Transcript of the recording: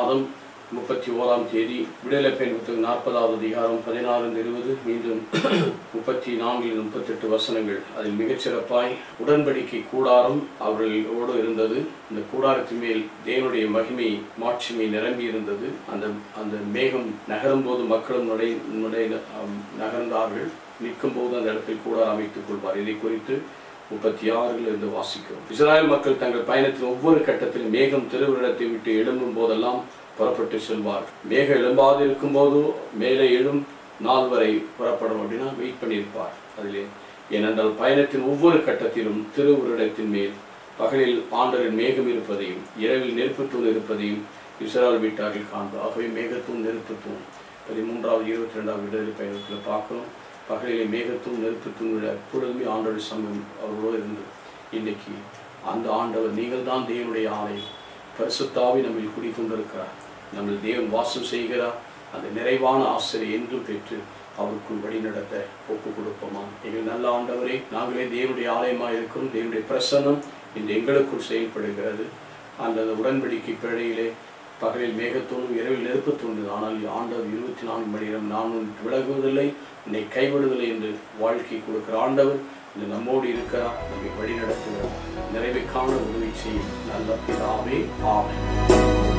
மாதம் 31ஆம் தேதி விடுதலை பயன் புத்தகம் 40வது அதிகாரம் 16-20 மீண்டும் 34-38 வசனங்கள். அதில் மிகச்சிறப்பாய் உடன்படிக்கை கூடாரம் அவர்களோடு இருந்தது. இந்த கூடாரத்தின் மேல் தேவனுடைய மகிமை மாட்சிமை நிரம்பி இருந்தது. அந்த மேகம் நகரும் போது மக்களும் நகர்ந்தார்கள். நிற்கும் போது அந்த இடத்தில் கூடாரம் அமைத்துக் கொள்வார். இதை குறித்து 36 வாசிக்கிறோம். இஸ்ராயல் மக்கள் தங்கள் பயணத்தின் ஒவ்வொரு கட்டத்திலும் மேகம் திருவிடத்தை விட்டு எழும்பும் போதெல்லாம் புறப்பட்டு செல்வார். மேகம் எழும்பாது இருக்கும் போது மேலே எழும் நாள் வரை புறப்படும் அப்படின்னா வெயிட் பண்ணியிருப்பார். அதிலே ஏனென்றால் பயணத்தின் ஒவ்வொரு கட்டத்திலும் திருவுருடத்தின் மேல் பகலில் ஆண்டவரின் மேகம் இருப்பதையும் இரவில் நெருப்புத்தூண் இருப்பதையும் இஸ்ராயல் வீட்டார்கள் காண்போம். ஆகவே மேகத்தூண் நெருப்புத்தூண் 13வது 22வது விடுதலை பயணத்தில் பார்க்கிறோம். பகலிலே மேகத்தூண் நெருப்புத்தூண் விட எப்பொழுதுமே ஆண்டவர் சமூகம் அவர்களோடு இருந்தது. இன்னைக்கு அந்த ஆண்டவர் நீங்கள் தான் தேவனுடைய ஆலயம், பரிசுத்த ஆவி நம்மில் குடிக்கொண்டிருக்கிறார், நம்ம தேவன் வாசம் செய்கிறார். அந்த நிறைவான ஆசிரியை என்றும் பெற்று அவருக்குள் வழி நடத்த ஒப்பு கொடுப்போமா? எங்கள் நல்ல ஆண்டவரே, நாங்களே தேவனுடைய ஆலயமாக இருக்கிறோம். தேவனுடைய பிரசன்னம் இந்த எங்களுக்குள் செயல்படுகிறது. அந்த உடன்படிக்கை பிழையிலே பகலில் மேகத்தூணும் இரவில் நெருப்பு தூண்டது. ஆனால் ஆண்டவர் 24 மணி நேரம் நான் விலகுவதில்லை, என்னை கைவிடுவதில்லை என்று வாழ்க்கை கொடுக்கிற ஆண்டவர் இந்த நம்மோடு இருக்கிறார். நம்மை வழி நடத்துகிறார். நிறைவை காண உதவி செய்யும் நல்ல பிதாவே. ஆமென்.